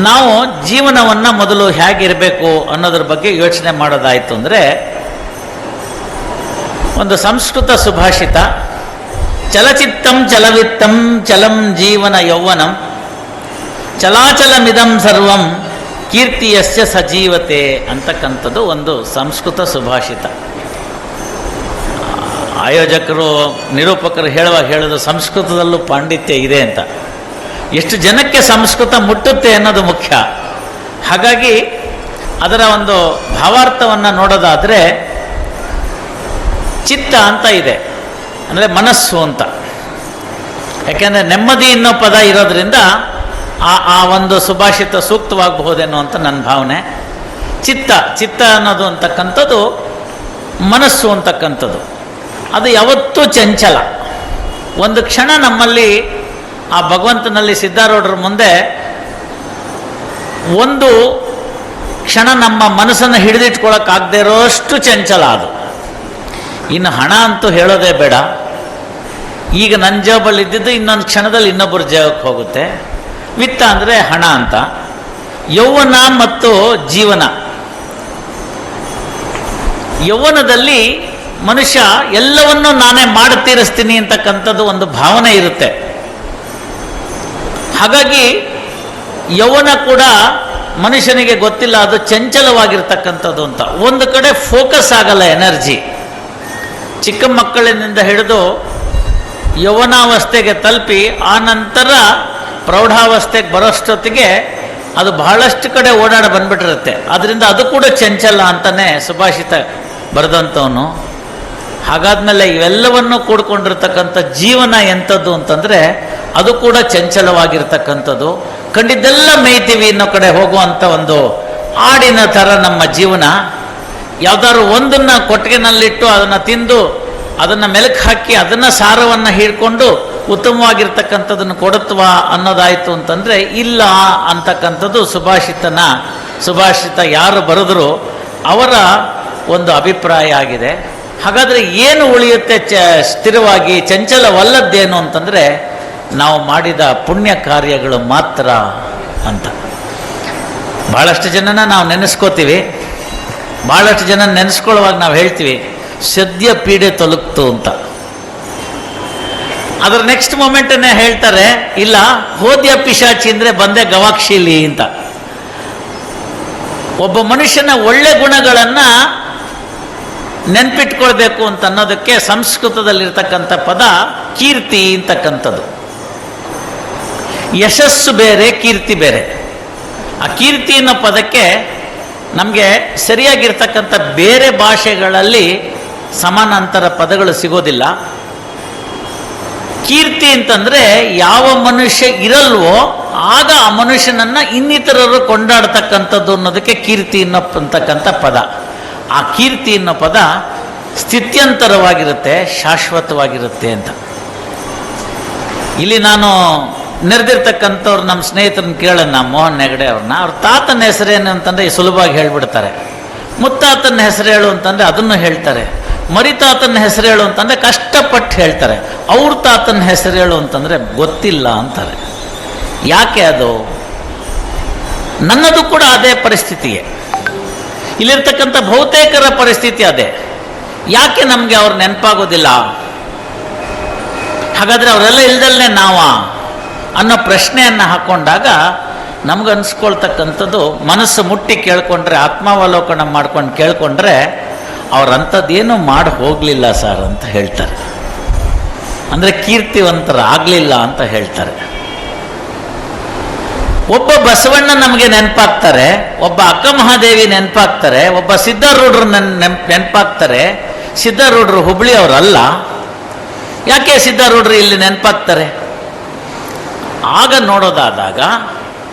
ನಾವು ಜೀವನವನ್ನು ಮೊದಲು ಹೇಗಿರಬೇಕು ಅನ್ನೋದ್ರ ಬಗ್ಗೆ ಯೋಚನೆ ಮಾಡೋದಾಯಿತು ಅಂದರೆ, ಒಂದು ಸಂಸ್ಕೃತ ಸುಭಾಷಿತ, ಚಲಚಿತ್ತಂ ಚಲವಿತ್ತಂ ಚಲಂ ಜೀವನ ಯೌವನಂ ಚಲಾಚಲಮಿದಂ ಸರ್ವಂ ಕೀರ್ತಿಯಸ್ಯ ಸಜೀವತೆ ಅಂತಕ್ಕಂಥದ್ದು ಒಂದು ಸಂಸ್ಕೃತ ಸುಭಾಷಿತ. ಆಯೋಜಕರು ನಿರೂಪಕರು ಹೇಳೋದು ಸಂಸ್ಕೃತದಲ್ಲೂ ಪಾಂಡಿತ್ಯ ಇದೆ ಅಂತ. ಎಷ್ಟು ಜನಕ್ಕೆ ಸಂಸ್ಕೃತ ಮುಟ್ಟುತ್ತೆ ಅನ್ನೋದು ಮುಖ್ಯ. ಹಾಗಾಗಿ ಅದರ ಒಂದು ಭಾವಾರ್ಥವನ್ನು ನೋಡೋದಾದರೆ, ಚಿತ್ತ ಅಂತ ಇದೆ, ಅಂದರೆ ಮನಸ್ಸು ಅಂತ. ಯಾಕೆಂದರೆ ನೆಮ್ಮದಿ ಅನ್ನೋ ಪದ ಇರೋದ್ರಿಂದ ಆ ಒಂದು ಸುಭಾಷಿತ ಸೂಕ್ತವಾಗಬಹುದೇನೋ ಅಂತ ನನ್ನ ಭಾವನೆ. ಚಿತ್ತ ಅನ್ನೋದು ಅಂತಕ್ಕಂಥದ್ದು ಮನಸ್ಸು ಅಂತಕ್ಕಂಥದ್ದು. ಅದು ಯಾವತ್ತೂ ಚಂಚಲ. ಒಂದು ಕ್ಷಣ ನಮ್ಮಲ್ಲಿ ಆ ಭಗವಂತನಲ್ಲಿ ಸಿದ್ಧಾರೂಢರ ಮುಂದೆ ಒಂದು ಕ್ಷಣ ನಮ್ಮ ಮನಸ್ಸನ್ನು ಹಿಡಿದಿಟ್ಕೊಳ್ಳೋಕ್ಕಾಗದೇ ಇರೋಷ್ಟು ಚಂಚಲ ಅದು. ಇನ್ನು ಹಣ ಅಂತೂ ಹೇಳೋದೇ ಬೇಡ. ಈಗ ನನ್ನ ಜಾಬಲ್ಲಿ ಇದ್ದಿದ್ದು ಇನ್ನೊಂದು ಕ್ಷಣದಲ್ಲಿ ಇನ್ನೊಬ್ಬರ ಜಾಗಕ್ಕೆ ಹೋಗುತ್ತೆ. ವಿತ್ತ ಅಂದರೆ ಹಣ ಅಂತ. ಯೌವನ ಮತ್ತು ಜೀವನ. ಯೌವನದಲ್ಲಿ ಮನುಷ್ಯ ಎಲ್ಲವನ್ನೂ ನಾನೇ ಮಾಡಿ ತೀರಿಸ್ತೀನಿ ಅಂತಕ್ಕಂಥದ್ದು ಒಂದು ಭಾವನೆ ಇರುತ್ತೆ. ಹಾಗಾಗಿ ಯೌವನ ಕೂಡ ಮನುಷ್ಯನಿಗೆ ಗೊತ್ತಿಲ್ಲ, ಅದು ಚಂಚಲವಾಗಿರ್ತಕ್ಕಂಥದ್ದು ಅಂತ. ಒಂದು ಕಡೆ ಫೋಕಸ್ ಆಗಲ್ಲ ಎನರ್ಜಿ. ಚಿಕ್ಕ ಮಕ್ಕಳಿನಿಂದ ಹಿಡಿದು ಯೌವನಾವಸ್ಥೆಗೆ ತಲುಪಿ ಆ ನಂತರ ಪ್ರೌಢಾವಸ್ಥೆಗೆ ಬರೋಷ್ಟೊತ್ತಿಗೆ ಅದು ಬಹಳಷ್ಟು ಕಡೆ ಓಡಾಡಿ ಬಂದ್ಬಿಟ್ಟಿರುತ್ತೆ. ಅದರಿಂದ ಅದು ಕೂಡ ಚಂಚಲ ಅಂತಲೇ ಸುಭಾಷಿತ ಬರೆದಂಥವನು. ಹಾಗಾದ್ಮೇಲೆ ಇವೆಲ್ಲವನ್ನೂ ಕೂಡ್ಕೊಂಡಿರ್ತಕ್ಕಂಥ ಜೀವನ ಎಂಥದ್ದು ಅಂತಂದರೆ ಅದು ಕೂಡ ಚಂಚಲವಾಗಿರ್ತಕ್ಕಂಥದ್ದು. ಕಂಡಿದ್ದೆಲ್ಲ ಮೇಯ್ತೀವಿ ಇನ್ನೋ ಕಡೆ ಹೋಗುವಂಥ ಒಂದು ಆಡಿನ ಥರ ನಮ್ಮ ಜೀವನ. ಯಾವುದಾದ್ರು ಒಂದನ್ನು ಕೊಟ್ಟಿಗೆನಲ್ಲಿಟ್ಟು ಅದನ್ನು ತಿಂದು ಅದನ್ನು ಮೆಲುಕು ಹಾಕಿ ಅದನ್ನು ಸಾರವನ್ನು ಹೀಡ್ಕೊಂಡು ಉತ್ತಮವಾಗಿರ್ತಕ್ಕಂಥದ್ದನ್ನು ಕೊಡುತ್ತವಾ ಅನ್ನೋದಾಯಿತು ಅಂತಂದರೆ ಇಲ್ಲ ಅಂತಕ್ಕಂಥದ್ದು ಸುಭಾಷಿತ ಯಾರು ಬರೆದ್ರು ಅವರ ಒಂದು ಅಭಿಪ್ರಾಯ ಆಗಿದೆ. ಹಾಗಾದರೆ ಏನು ಉಳಿಯುತ್ತೆ ಸ್ಥಿರವಾಗಿ ಚಂಚಲವಲ್ಲದ್ದೇನು ಅಂತಂದರೆ ನಾವು ಮಾಡಿದ ಪುಣ್ಯ ಕಾರ್ಯಗಳು ಮಾತ್ರ ಅಂತ. ಭಾಳಷ್ಟು ಜನನ ನಾವು ನೆನೆಸ್ಕೋತೀವಿ. ಭಾಳಷ್ಟು ಜನ ನೆನೆಸ್ಕೊಳ್ಳುವಾಗ ನಾವು ಹೇಳ್ತೀವಿ ಸದ್ಯ ಪೀಡೆ ತೊಲಗ್ತು ಅಂತ. ಅದರ ನೆಕ್ಸ್ಟ್ ಮೊಮೆಂಟನ್ನೇ ಹೇಳ್ತಾರೆ, ಇಲ್ಲ ಹೋದ್ಯ ಪಿಶಾಚಿ ಅಂದರೆ ಬಂದೆ ಗವಾಕ್ಷಿಲಿ ಅಂತ. ಒಬ್ಬ ಮನುಷ್ಯನ ಒಳ್ಳೆ ಗುಣಗಳನ್ನು ನೆನ್ಪಿಟ್ಕೊಳ್ಬೇಕು ಅಂತ ಅನ್ನೋದಕ್ಕೆ ಸಂಸ್ಕೃತದಲ್ಲಿರ್ತಕ್ಕಂಥ ಪದ ಕೀರ್ತಿ ಅಂತಕ್ಕಂಥದ್ದು. ಯಶಸ್ಸು ಬೇರೆ, ಕೀರ್ತಿ ಬೇರೆ. ಆ ಕೀರ್ತಿ ಅನ್ನೋ ಪದಕ್ಕೆ ನಮಗೆ ಸರಿಯಾಗಿರ್ತಕ್ಕಂಥ ಬೇರೆ ಭಾಷೆಗಳಲ್ಲಿ ಸಮಾನಾಂತರ ಪದಗಳು ಸಿಗೋದಿಲ್ಲ. ಕೀರ್ತಿ ಅಂತಂದರೆ ಯಾವ ಮನುಷ್ಯ ಇರಲ್ವೋ ಆಗ ಆ ಮನುಷ್ಯನನ್ನು ಇನ್ನಿತರರು ಕೊಂಡಾಡ್ತಕ್ಕಂಥದ್ದು ಅನ್ನೋದಕ್ಕೆ ಕೀರ್ತಿ ಅನ್ನೋತಕ್ಕಂಥ ಪದ. ಆ ಕೀರ್ತಿ ಅನ್ನೋ ಪದ ಸ್ಥಿತ್ಯಂತರವಾಗಿರುತ್ತೆ, ಶಾಶ್ವತವಾಗಿರುತ್ತೆ ಅಂತ. ಇಲ್ಲಿ ನಾನು ನೆರೆದಿರ್ತಕ್ಕಂಥವ್ರು ನಮ್ಮ ಸ್ನೇಹಿತರನ್ನ ಕೇಳೋಣ, ಮೋಹನ್ ಹೆಗಡೆ ಅವ್ರನ್ನ. ಅವ್ರ ತಾತನ ಹೆಸರೇನು ಅಂತಂದರೆ ಸುಲಭವಾಗಿ ಹೇಳ್ಬಿಡ್ತಾರೆ. ಮುತ್ತಾತನ ಹೆಸರು ಹೇಳು ಅಂತಂದರೆ ಅದನ್ನು ಹೇಳ್ತಾರೆ. ಮರಿತಾತನ ಹೆಸರು ಹೇಳು ಅಂತಂದರೆ ಕಷ್ಟಪಟ್ಟು ಹೇಳ್ತಾರೆ. ಅವ್ರ ತಾತನ ಹೆಸರು ಹೇಳು ಅಂತಂದರೆ ಗೊತ್ತಿಲ್ಲ ಅಂತಾರೆ. ಯಾಕೆ ಅದು? ನನ್ನದು ಕೂಡ ಅದೇ ಪರಿಸ್ಥಿತಿಯೇ. ಇಲ್ಲಿರ್ತಕ್ಕಂಥ ಬಹುತೇಕರ ಪರಿಸ್ಥಿತಿ ಅದೇ. ಯಾಕೆ ನಮಗೆ ಅವ್ರು ನೆನಪಾಗೋದಿಲ್ಲ? ಹಾಗಾದರೆ ಅವರೆಲ್ಲ ಇಲ್ದಲ್ಲೇ ನಾವಾ ಅನ್ನೋ ಪ್ರಶ್ನೆಯನ್ನು ಹಾಕ್ಕೊಂಡಾಗ ನಮ್ಗೆ ಅನಿಸ್ಕೊಳ್ತಕ್ಕಂಥದ್ದು, ಮನಸ್ಸು ಮುಟ್ಟಿ ಕೇಳ್ಕೊಂಡ್ರೆ, ಆತ್ಮಾವಲೋಕನ ಮಾಡ್ಕೊಂಡು ಕೇಳ್ಕೊಂಡ್ರೆ ಅವ್ರಂಥದ್ದೇನು ಮಾಡಿ ಹೋಗಲಿಲ್ಲ ಸರ್ ಅಂತ ಹೇಳ್ತಾರೆ. ಅಂದರೆ ಕೀರ್ತಿವಂತರಾಗಲಿಲ್ಲ ಅಂತ ಹೇಳ್ತಾರೆ. ಒಬ್ಬ ಬಸವಣ್ಣ ನಮಗೆ ನೆನಪಾಗ್ತಾರೆ, ಒಬ್ಬ ಅಕ್ಕ ಮಹಾದೇವಿ ನೆನಪಾಗ್ತಾರೆ, ಒಬ್ಬ ಸಿದ್ಧಾರೂಢರು ನೆನಪಾಗ್ತಾರೆ. ಸಿದ್ಧಾರೂಢರು ಹುಬ್ಳಿ ಅವರಲ್ಲ. ಯಾಕೆ ಸಿದ್ಧಾರೂಢರು ಇಲ್ಲಿ ನೆನಪಾಗ್ತಾರೆ? ಆಗ ನೋಡೋದಾದಾಗ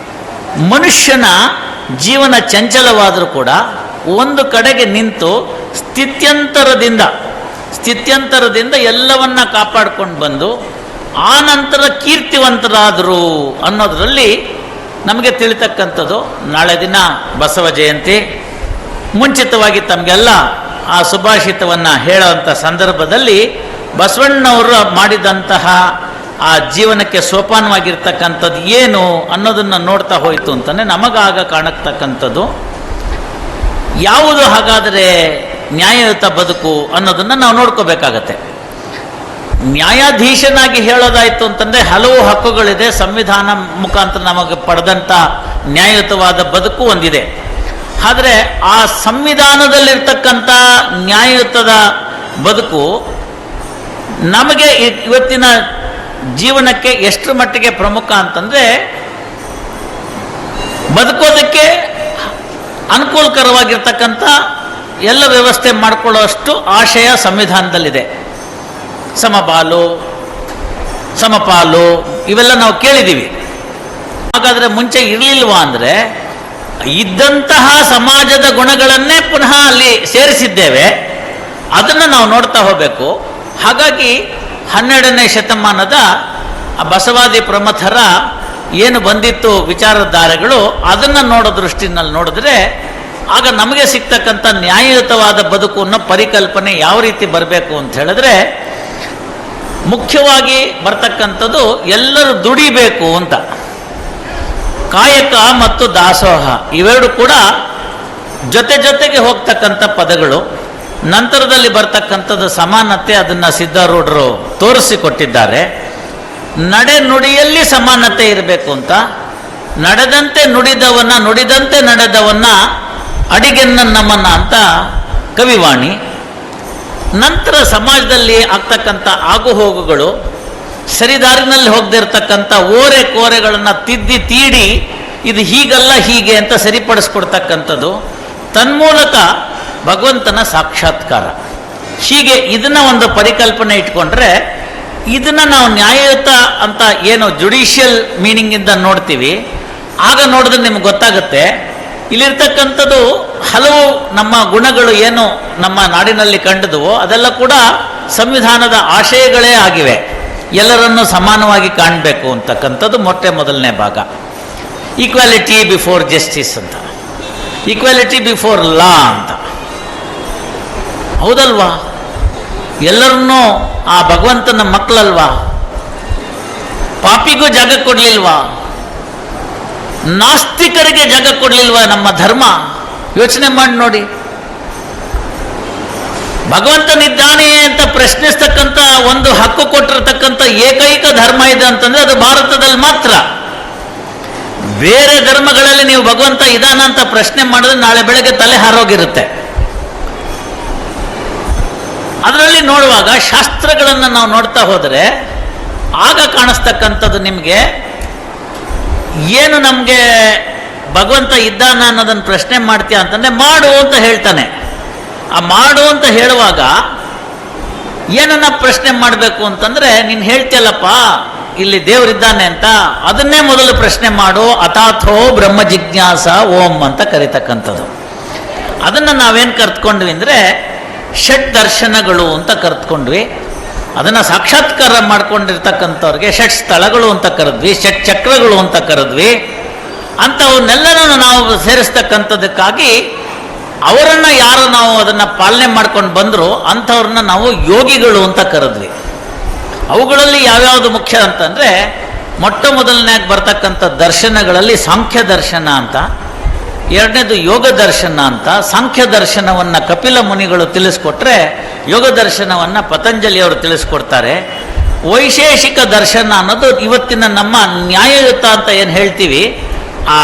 ಮನುಷ್ಯನ ಜೀವನ ಚಂಚಲವಾದರೂ ಕೂಡ ಒಂದು ಕಡೆಗೆ ನಿಂತು ಸ್ಥಿತ್ಯಂತರದಿಂದ ಎಲ್ಲವನ್ನ ಕಾಪಾಡ್ಕೊಂಡು ಬಂದು ಆ ನಂತರ ಕೀರ್ತಿವಂತರಾದರು ಅನ್ನೋದರಲ್ಲಿ ನಮಗೆ ತಿಳಿತಕ್ಕಂಥದ್ದು. ನಾಳೆ ದಿನ ಬಸವ ಜಯಂತಿ. ಮುಂಚಿತವಾಗಿ ತಮಗೆಲ್ಲ ಆ ಸುಭಾಷಿತವನ್ನು ಹೇಳೋವಂಥ ಸಂದರ್ಭದಲ್ಲಿ ಬಸವಣ್ಣವರು ಮಾಡಿದಂತಹ ಆ ಜೀವನಕ್ಕೆ ಸೋಪಾನವಾಗಿರ್ತಕ್ಕಂಥದ್ದು ಏನು ಅನ್ನೋದನ್ನು ನೋಡ್ತಾ ಹೋಯಿತು ಅಂತಂದರೆ ನಮಗಾಗ ಕಾಣತಕ್ಕಂಥದ್ದು ಯಾವುದು ಹಾಗಾದರೆ ನ್ಯಾಯಯುತ ಬದುಕು ಅನ್ನೋದನ್ನು ನಾವು ನೋಡ್ಕೋಬೇಕಾಗತ್ತೆ. ನ್ಯಾಯಾಧೀಶನಾಗಿ ಹೇಳೋದಾಯಿತು ಅಂತಂದರೆ ಹಲವು ಹಕ್ಕುಗಳಿದೆ. ಸಂವಿಧಾನ ಮುಖಾಂತರ ನಮಗೆ ಪಡೆದಂಥ ನ್ಯಾಯಯುತವಾದ ಬದುಕು ಒಂದಿದೆ. ಆದರೆ ಆ ಸಂವಿಧಾನದಲ್ಲಿರ್ತಕ್ಕಂಥ ನ್ಯಾಯಯುತದ ಬದುಕು ನಮಗೆ ಇವತ್ತಿನ ಜೀವನಕ್ಕೆ ಎಷ್ಟರ ಮಟ್ಟಿಗೆ ಪ್ರಮುಖ ಅಂತಂದರೆ, ಬದುಕೋದಕ್ಕೆ ಅನುಕೂಲಕರವಾಗಿರ್ತಕ್ಕಂಥ ಎಲ್ಲ ವ್ಯವಸ್ಥೆ ಮಾಡಿಕೊಳ್ಳುವಷ್ಟು ಆಶಯ ಸಂವಿಧಾನದಲ್ಲಿದೆ. ಸಮಬಾಲು, ಸಮಪಾಲು ಇವೆಲ್ಲ ನಾವು ಕೇಳಿದ್ದೀವಿ. ಹಾಗಾದರೆ ಮುಂಚೆ ಇರಲಿಲ್ವಾ ಅಂದರೆ, ಇದ್ದಂತಹ ಸಮಾಜದ ಗುಣಗಳನ್ನೇ ಪುನಃ ಅಲ್ಲಿ ಸೇರಿಸಿದ್ದೇವೆ. ಅದನ್ನು ನಾವು ನೋಡ್ತಾ ಹೋಗಬೇಕು. ಹಾಗಾಗಿ 12ನೇ ಶತಮಾನದ ಬಸವಾದಿ ಪ್ರಮಥರ ಏನು ಬಂದಿತ್ತು ವಿಚಾರಧಾರೆಗಳು, ಅದನ್ನು ನೋಡೋ ದೃಷ್ಟಿನಲ್ಲಿ ನೋಡಿದ್ರೆ ಆಗ ನಮಗೆ ಸಿಗ್ತಕ್ಕಂಥ ನ್ಯಾಯಯುತವಾದ ಬದುಕು ಅನ್ನೋ ಪರಿಕಲ್ಪನೆ ಯಾವ ರೀತಿ ಬರಬೇಕು ಅಂತ ಹೇಳಿದ್ರೆ, ಮುಖ್ಯವಾಗಿ ಬರ್ತಕ್ಕಂಥದ್ದು ಎಲ್ಲರೂ ದುಡಿಬೇಕು ಅಂತ. ಕಾಯಕ ಮತ್ತು ದಾಸೋಹ ಇವೆರಡು ಕೂಡ ಜೊತೆ ಜೊತೆಗೆ ಹೋಗ್ತಕ್ಕಂಥ ಪದಗಳು. ನಂತರದಲ್ಲಿ ಬರ್ತಕ್ಕಂಥದ್ದು ಸಮಾನತೆ, ಅದನ್ನು ಸಿದ್ಧಾರೂಢರು ತೋರಿಸಿಕೊಟ್ಟಿದ್ದಾರೆ. ನಡೆ ನುಡಿಯಲ್ಲಿ ಸಮಾನತೆ ಇರಬೇಕು ಅಂತ. ನಡೆದಂತೆ ನುಡಿದವನ್ನ, ನುಡಿದಂತೆ ನಡೆದವನ್ನ ಅಡಿಗೆನ್ನ ನಮನ ಅಂತ ಕವಿವಾಣಿ. ನಂತರ ಸಮಾಜದಲ್ಲಿ ಆಗ್ತಕ್ಕಂಥ ಆಗುಹೋಗುಗಳು, ಸರಿದಾರಿನಲ್ಲಿ ಹೋಗದಿರ್ತಕ್ಕಂಥ ಓರೆ ಕೋರೆಗಳನ್ನು ತಿದ್ದಿ ತೀಡಿ ಇದು ಹೀಗಲ್ಲ ಹೀಗೆ ಅಂತ ಸರಿಪಡಿಸ್ಕೊಡ್ತಕ್ಕಂಥದ್ದು, ತನ್ಮೂಲಕ ಭಗವಂತನ ಸಾಕ್ಷಾತ್ಕಾರ. ಹೀಗೆ ಇದನ್ನ ಒಂದು ಪರಿಕಲ್ಪನೆ ಇಟ್ಕೊಂಡ್ರೆ, ಇದನ್ನು ನಾವು ನ್ಯಾಯಯುತ ಅಂತ ಏನು ಜುಡಿಷಿಯಲ್ ಮೀನಿಂಗಿಂದ ನೋಡ್ತೀವಿ, ಆಗ ನೋಡಿದ್ರೆ ನಿಮ್ಗೆ ಗೊತ್ತಾಗುತ್ತೆ ಇಲ್ಲಿರ್ತಕ್ಕಂಥದ್ದು ಹಲವು ನಮ್ಮ ಗುಣಗಳು ಏನು ನಮ್ಮ ನಾಡಿನಲ್ಲಿ ಕಂಡದವೋ ಅದೆಲ್ಲ ಕೂಡ ಸಂವಿಧಾನದ ಆಶಯಗಳೇ ಆಗಿವೆ. ಎಲ್ಲರನ್ನೂ ಸಮಾನವಾಗಿ ಕಾಣಬೇಕು ಅಂತಕ್ಕಂಥದ್ದು ಮೊದಲನೇ ಭಾಗ. ಈಕ್ವಾಲಿಟಿ ಬಿಫೋರ್ ಜಸ್ಟಿಸ್ ಅಂತ, ಈಕ್ವಾಲಿಟಿ ಬಿಫೋರ್ ಲಾ ಅಂತ. ಹೌದಲ್ವಾ? ಎಲ್ಲರನ್ನೂ ಆ ಭಗವಂತನ ಮಕ್ಕಳಲ್ವಾ? ಪಾಪಿಗೂ ಜಾಗ ಕೊಡಲಿಲ್ವಾ? ನಾಸ್ತಿಕರಿಗೆ ಜಾಗ ಕೊಡಲಿಲ್ವಾ ನಮ್ಮ ಧರ್ಮ? ಯೋಚನೆ ಮಾಡಿ ನೋಡಿ. ಭಗವಂತನಿದ್ದಾನೆ ಅಂತ ಪ್ರಶ್ನಿಸ್ತಕ್ಕಂಥ ಒಂದು ಹಕ್ಕು ಕೊಟ್ಟಿರತಕ್ಕಂಥ ಏಕೈಕ ಧರ್ಮ ಇದೆ ಅಂತಂದ್ರೆ ಅದು ಭಾರತದಲ್ಲಿ ಮಾತ್ರ. ಬೇರೆ ಧರ್ಮಗಳಲ್ಲಿ ನೀವು ಭಗವಂತ ಇದಾನ ಅಂತ ಪ್ರಶ್ನೆ ಮಾಡಿದ್ರೆ ನಾಳೆ ಬೆಳಗ್ಗೆ ತಲೆ ಹಾರೋಗಿರುತ್ತೆ. ಅದರಲ್ಲಿ ನೋಡುವಾಗ ಶಾಸ್ತ್ರಗಳನ್ನು ನಾವು ನೋಡ್ತಾ ಹೋದರೆ ಆಗ ಕಾಣಿಸ್ತಕ್ಕಂಥದ್ದು ನಿಮಗೆ ಏನು ನಮಗೆ ಭಗವಂತ ಇದ್ದಾನ ಅನ್ನೋದನ್ನು ಪ್ರಶ್ನೆ ಮಾಡ್ತೀಯ ಅಂತಂದರೆ ಮಾಡು ಅಂತ ಹೇಳ್ತಾನೆ. ಆ ಮಾಡು ಅಂತ ಹೇಳುವಾಗ ಏನನ್ನ ಪ್ರಶ್ನೆ ಮಾಡಬೇಕು ಅಂತಂದರೆ, ನೀನು ಹೇಳ್ತೀಯಲ್ಲಪ್ಪ ಇಲ್ಲಿ ದೇವರಿದ್ದಾನೆ ಅಂತ, ಅದನ್ನೇ ಮೊದಲು ಪ್ರಶ್ನೆ ಮಾಡು. ಅಥಾಥೋ ಬ್ರಹ್ಮ ಜಿಜ್ಞಾಸ ಓಂ ಅಂತ ಕರಿತಕ್ಕಂಥದ್ದು. ಅದನ್ನು ನಾವೇನು ಕರ್ತ್ಕೊಂಡ್ವಿ ಅಂದರೆ ಷಟ್ ದರ್ಶನಗಳು ಅಂತ ಕರೆದುಕೊಂಡ್ವಿ. ಅದನ್ನು ಸಾಕ್ಷಾತ್ಕಾರ ಮಾಡ್ಕೊಂಡಿರ್ತಕ್ಕಂಥವ್ರಿಗೆ ಷಟ್ ಸ್ಥಳಗಳು ಅಂತ ಕರೆದ್ವಿ, ಷಟ್ ಚಕ್ರಗಳು ಅಂತ ಕರೆದ್ವಿ. ಅಂಥವನ್ನೆಲ್ಲನೂ ನಾವು ಸೇರಿಸ್ತಕ್ಕಂಥದ್ದಕ್ಕಾಗಿ ಅವರನ್ನು ಯಾರು ನಾವು ಅದನ್ನು ಪಾಲನೆ ಮಾಡ್ಕೊಂಡು ಬಂದರೂ ಅಂಥವ್ರನ್ನ ನಾವು ಯೋಗಿಗಳು ಅಂತ ಕರೆದ್ವಿ. ಅವುಗಳಲ್ಲಿ ಯಾವ್ಯಾವುದು ಮುಖ್ಯ ಅಂತಂದರೆ, ಮೊದಲನೇಯಾಗಿ ಬರ್ತಕ್ಕಂಥ ದರ್ಶನಗಳಲ್ಲಿ ಸಾಂಖ್ಯ ದರ್ಶನ ಅಂತ, ಎರಡನೇದು ಯೋಗ ದರ್ಶನ ಅಂತ. ಸಾಂಖ್ಯ ದರ್ಶನವನ್ನು ಕಪಿಲ ಮುನಿಗಳು ತಿಳಿಸ್ಕೊಟ್ರೆ, ಯೋಗ ದರ್ಶನವನ್ನು ಪತಂಜಲಿಯವರು ತಿಳಿಸ್ಕೊಡ್ತಾರೆ. ವೈಶೇಷಿಕ ದರ್ಶನ ಅನ್ನೋದು ಇವತ್ತಿನ ನಮ್ಮ ನ್ಯಾಯಯುತ ಅಂತ ಏನು ಹೇಳ್ತೀವಿ, ಆ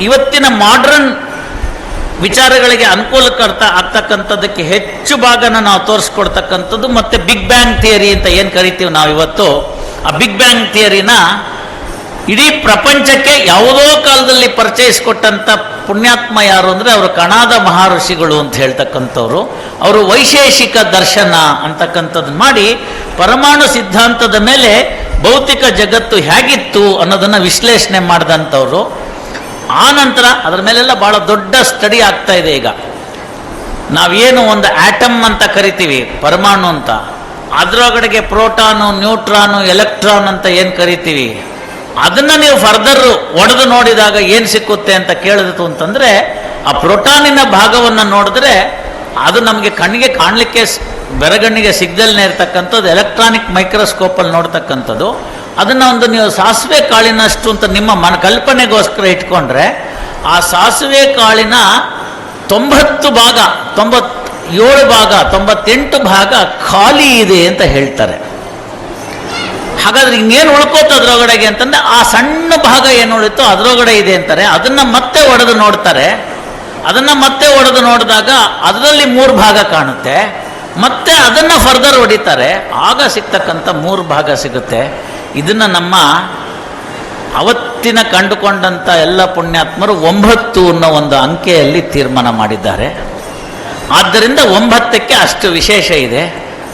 ಇವತ್ತಿನ ಮಾಡ್ರನ್ ವಿಚಾರಗಳಿಗೆ ಅನುಕೂಲಕರ್ತ ಆಗ್ತಕ್ಕಂಥದ್ದಕ್ಕೆ ಹೆಚ್ಚು ಭಾಗನ ನಾವು ತೋರಿಸ್ಕೊಡ್ತಕ್ಕಂಥದ್ದು. ಮತ್ತು ಬಿಗ್ ಬ್ಯಾಂಗ್ ಥಿಯರಿ ಅಂತ ಏನು ಕರಿತೀವಿ ನಾವು ಇವತ್ತು, ಆ ಬಿಗ್ ಬ್ಯಾಂಗ್ ಥಿಯರಿನ ಇಡೀ ಪ್ರಪಂಚಕ್ಕೆ ಯಾವುದೋ ಕಾಲದಲ್ಲಿ ಪರಿಚಯಿಸಿಕೊಟ್ಟಂಥ ಪುಣ್ಯಾತ್ಮ ಯಾರು ಅಂದರೆ ಅವರು ಕಣಾದ ಮಹರ್ಷಿಗಳು ಅಂತ ಹೇಳ್ತಕ್ಕಂಥವ್ರು. ಅವರು ವೈಶೇಷಿಕ ದರ್ಶನ ಅಂತಕ್ಕಂಥದ್ದು ಮಾಡಿ ಪರಮಾಣು ಸಿದ್ಧಾಂತದ ಮೇಲೆ ಭೌತಿಕ ಜಗತ್ತು ಹೇಗಿತ್ತು ಅನ್ನೋದನ್ನು ವಿಶ್ಲೇಷಣೆ ಮಾಡಿದಂಥವ್ರು. ಆ ನಂತರ ಅದರ ಮೇಲೆಲ್ಲ ಭಾಳ ದೊಡ್ಡ ಸ್ಟಡಿ ಆಗ್ತಾ ಇದೆ. ಈಗ ನಾವೇನು ಒಂದು ಆಟಮ್ ಅಂತ ಕರಿತೀವಿ, ಪರಮಾಣು ಅಂತ, ಅದರೊಳಗಡೆಗೆ ಪ್ರೋಟಾನು, ನ್ಯೂಟ್ರಾನು, ಎಲೆಕ್ಟ್ರಾನ್ ಅಂತ ಏನು ಕರಿತೀವಿ, ಅದನ್ನು ನೀವು ಫರ್ದರ್ ಒಡೆದು ನೋಡಿದಾಗ ಏನು ಸಿಕ್ಕುತ್ತೆ ಅಂತ ಕೇಳಿತು ಅಂತಂದರೆ, ಆ ಪ್ರೋಟಾನಿನ ಭಾಗವನ್ನು ನೋಡಿದ್ರೆ ಅದು ನಮಗೆ ಕಣ್ಣಿಗೆ ಕಾಣಲಿಕ್ಕೆ ಬೆರಗಣ್ಣಿಗೆ ಸಿಗ್ದಲ್ನೇ ಇರ್ತಕ್ಕಂಥದ್ದು ಎಲೆಕ್ಟ್ರಾನಿಕ್ ಮೈಕ್ರೋಸ್ಕೋಪಲ್ಲಿ ನೋಡ್ತಕ್ಕಂಥದ್ದು. ಅದನ್ನು ಒಂದು ನೀವು ಸಾಸಿವೆ ಕಾಳಿನಷ್ಟು ಅಂತ ನಿಮ್ಮ ಕಲ್ಪನೆಗೋಸ್ಕರ ಇಟ್ಕೊಂಡ್ರೆ ಆ ಸಾಸಿವೆ ಕಾಳಿನ 90 ಭಾಗ, 97 ಭಾಗ, 98 ಭಾಗ ಖಾಲಿ ಇದೆ ಅಂತ ಹೇಳ್ತಾರೆ. ಹಾಗಾದ್ರೆ ಇನ್ನೇನು ಉಳ್ಕೋತು ಅದರೊಳಗಡೆಗೆ ಅಂತಂದ್ರೆ ಆ ಸಣ್ಣ ಭಾಗ ಏನು ಉಳಿತೋ ಅದರೊಳಗಡೆ ಇದೆ ಅಂತಾರೆ. ಅದನ್ನು ಮತ್ತೆ ಒಡೆದು ನೋಡ್ತಾರೆ. ಅದನ್ನು ಮತ್ತೆ ಒಡೆದು ನೋಡಿದಾಗ ಅದರಲ್ಲಿ 3 ಭಾಗ ಕಾಣುತ್ತೆ. ಮತ್ತೆ ಅದನ್ನು ಫರ್ದರ್ ಹೊಡಿತಾರೆ, ಆಗ ಸಿಗ್ತಕ್ಕಂಥ 3 ಭಾಗ ಸಿಗುತ್ತೆ. ಇದನ್ನು ನಮ್ಮ ಅವತ್ತಿನ ಕಂಡುಕೊಂಡಂಥ ಎಲ್ಲ ಪುಣ್ಯಾತ್ಮರು 9 ಅನ್ನೋ ಒಂದು ಅಂಕೆಯಲ್ಲಿ ತೀರ್ಮಾನ ಮಾಡಿದ್ದಾರೆ. ಆದ್ದರಿಂದ 9ಕ್ಕೆ ಅಷ್ಟು ವಿಶೇಷ ಇದೆ.